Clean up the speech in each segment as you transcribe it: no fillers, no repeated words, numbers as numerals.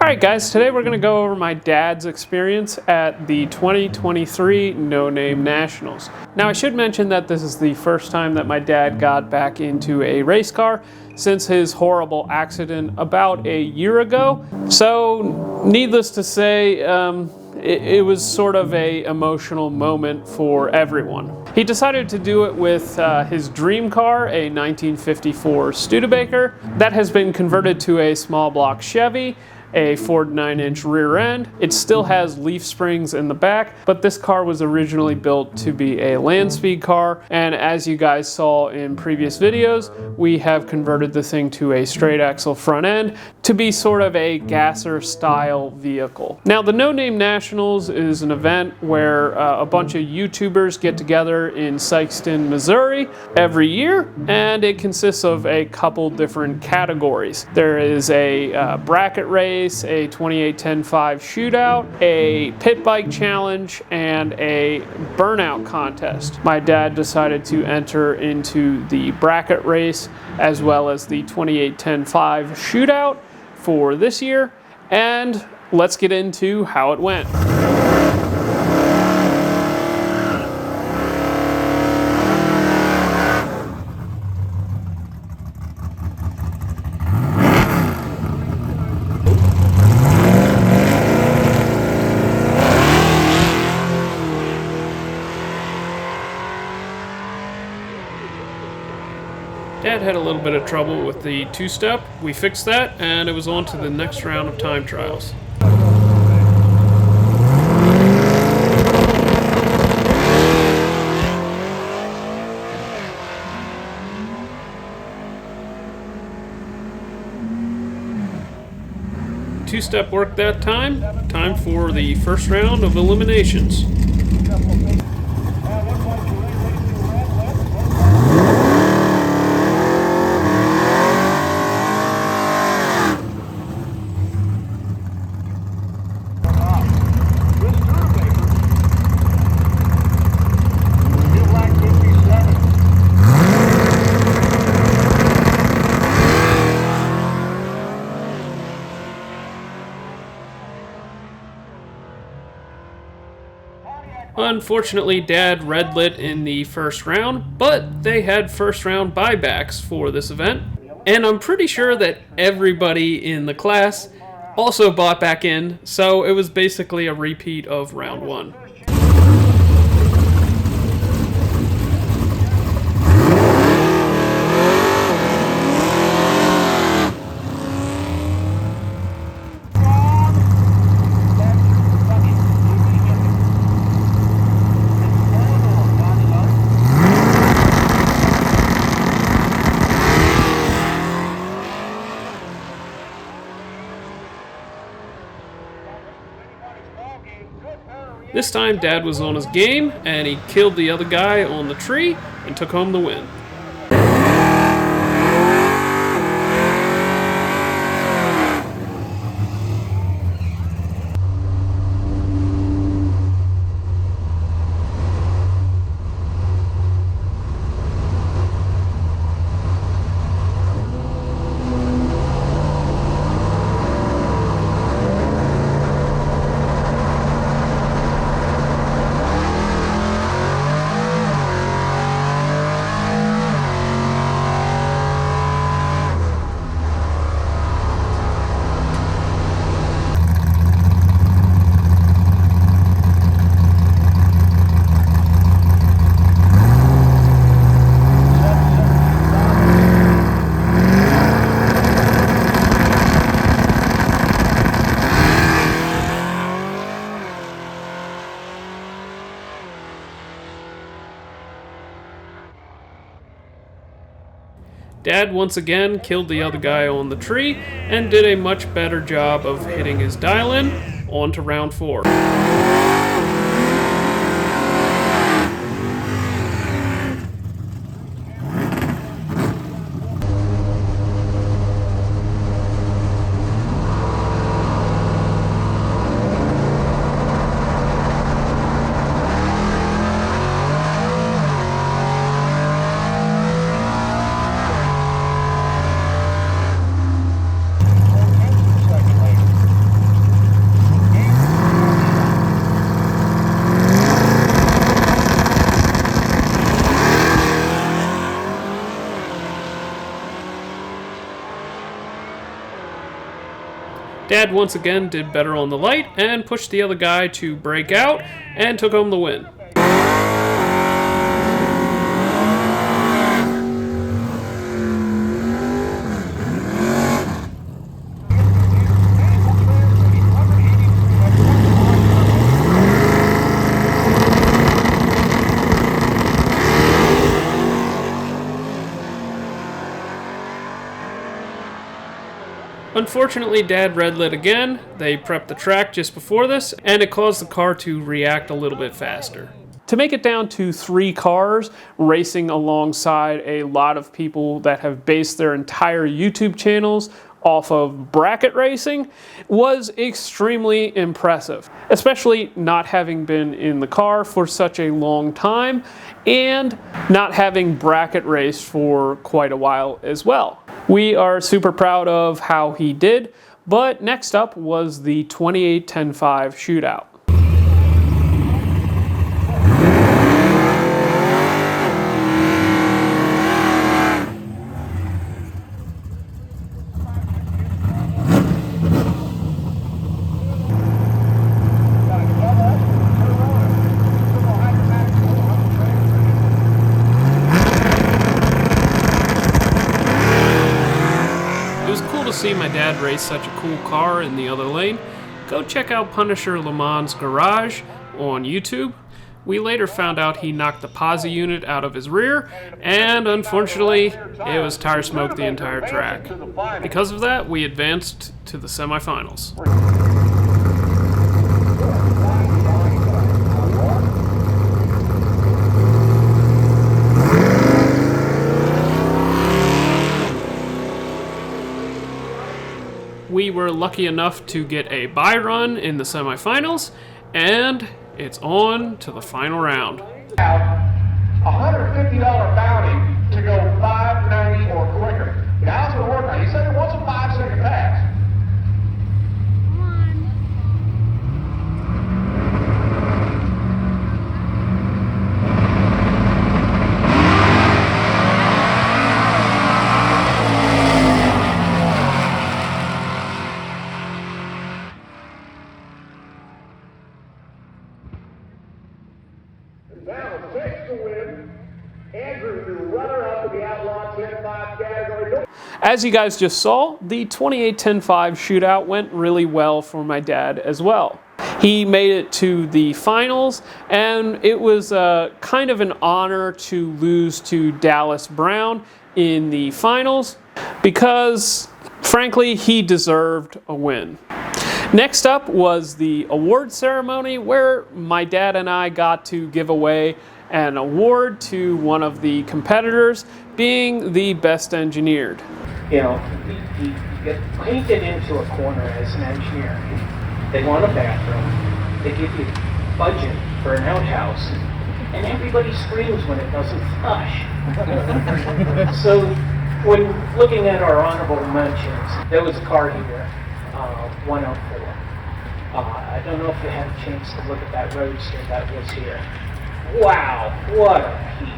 Alright guys, today we're going to go over my dad's experience at the 2023 No Name Nationals. Now I should mention that this is the first time that my dad got back into a race car since his horrible accident about a year ago. So needless to say, it was sort of an emotional moment for everyone. He decided to do it with his dream car, a 1954 Studebaker, that has been converted to a small block Chevy, a Ford 9-inch rear end. It still has leaf springs in the back, but this car was originally built to be a land speed car, and as you guys saw in previous videos, we have converted the thing to a straight axle front end to be sort of a gasser style vehicle. Now the No Name Nationals is an event where a bunch of YouTubers get together in Sikeston, Missouri every year, and it consists of a couple different categories. There is a bracket race, a 28-10-5 shootout, a pit bike challenge, and a burnout contest. My dad decided to enter into the bracket race as well as the 28-10-5 shootout for this year, and let's get into how it went. Dad had a little bit of trouble with the two-step. We fixed that, and it was on to the next round of time trials. Two-step worked that time. Time for the first round of eliminations. Unfortunately, Dad red lit in the first round, but they had first round buybacks for this event, and I'm pretty sure that everybody in the class also bought back in, so it was basically a repeat of round one. This time Dad was on his game, and he killed the other guy on the tree and took home the win. Dad once again killed the other guy on the tree and did a much better job of hitting his dial in. On to round 4. Dad once again did better on the light and pushed the other guy to break out and took home the win. Unfortunately, Dad red lit again. They prepped the track just before this, and it caused the car to react a little bit faster. To make it down to 3 cars, racing alongside a lot of people that have based their entire YouTube channels off of bracket racing was extremely impressive, especially not having been in the car for such a long time and not having bracket raced for quite a while as well. We are super proud of how he did, but next up was the 28-10-5 shootout. See my dad race such a cool car in the other lane, go check out Punisher Le Mans Garage on YouTube. We later found out he knocked the posi unit out of his rear, and unfortunately, it was tire smoke the entire track. Because of that, we advanced to the semifinals. We were lucky enough to get a bye run in the semifinals, and it's on to the final round. $150 bounty to go 590 or quicker. Now it's going to work out. He said he wants a 5-second pass. Now 6 to win. Andrew, the runner-up in the Outlaw 10-5 category. As you guys just saw, the 28-10-5 shootout went really well for my dad as well. He made it to the finals, and it was kind of an honor to lose to Dallas Brown in the finals because, frankly, he deserved a win. Next up was the award ceremony where my dad and I got to give away an award to one of the competitors being the best engineered. You know, you get painted into a corner as an engineer. They want a bathroom, they give you budget for an outhouse, and everybody screams when it doesn't flush. So when looking at our honorable mentions, there was a car here, 104. I don't know if you had a chance to look at that roadster that was here. Wow, what a piece.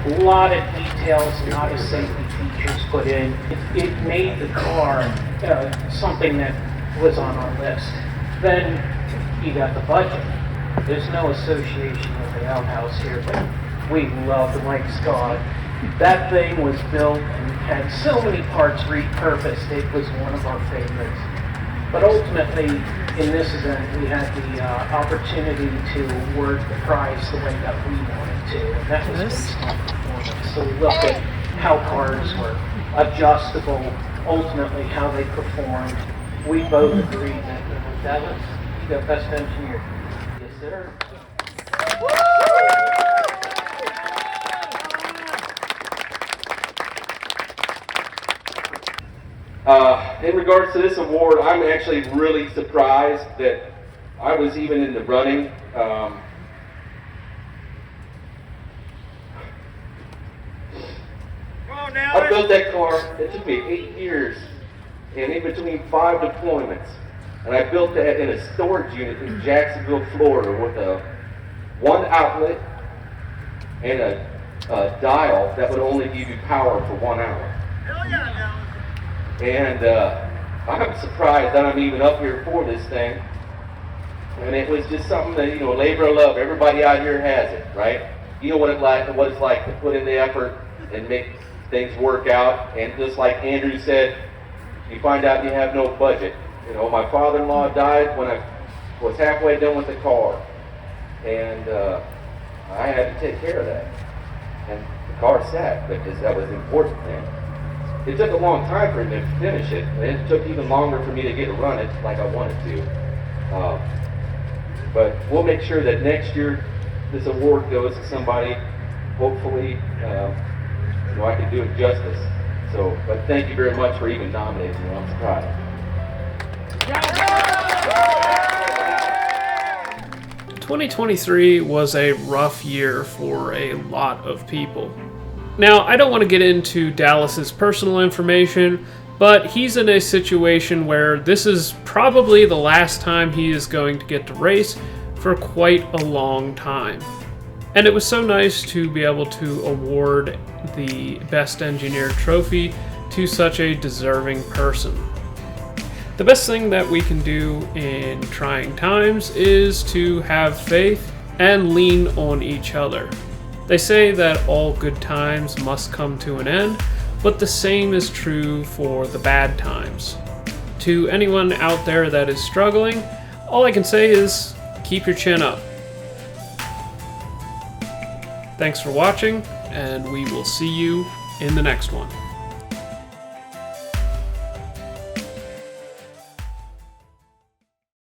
A lot of details, a lot of safety features put in. It made the car something that was on our list. Then you got the budget. There's no association with the outhouse here, but we love the Mike's God. That thing was built and had so many parts repurposed. It was one of our favorites. But ultimately, in this event, we had the opportunity to award the prize the way that we wanted to, and that was based on performance. So we looked at how cars were adjustable, ultimately how they performed. We both agreed that was the best engineer. Yes, sir. In regards to this award, I'm actually really surprised that I was even in the running. I built that car. It took me 8 years and in between 5 deployments. And I built that in a storage unit in Jacksonville, Florida with one outlet and a dial that would only give you power for 1 hour. And I'm surprised that I'm even up here for this thing. And it was just something that, labor of love. Everybody out here has it, right? You know what it's like to put in the effort and make things work out. And just like Andrew said, you find out you have no budget. My father-in-law died when I was halfway done with the car. And I had to take care of that. And the car sat, because that was the important thing. It took a long time for him to finish it, and it took even longer for me to get to run it like I wanted to. But we'll make sure that next year this award goes to somebody. Hopefully, I can do it justice. But thank you very much for even nominating me. I'm surprised. 2023 was a rough year for a lot of people. Now, I don't want to get into Dallas's personal information, but he's in a situation where this is probably the last time he is going to get to race for quite a long time. And it was so nice to be able to award the Best Engineer trophy to such a deserving person. The best thing that we can do in trying times is to have faith and lean on each other. They say that all good times must come to an end, but the same is true for the bad times. To anyone out there that is struggling, all I can say is keep your chin up. Thanks for watching, and we will see you in the next one.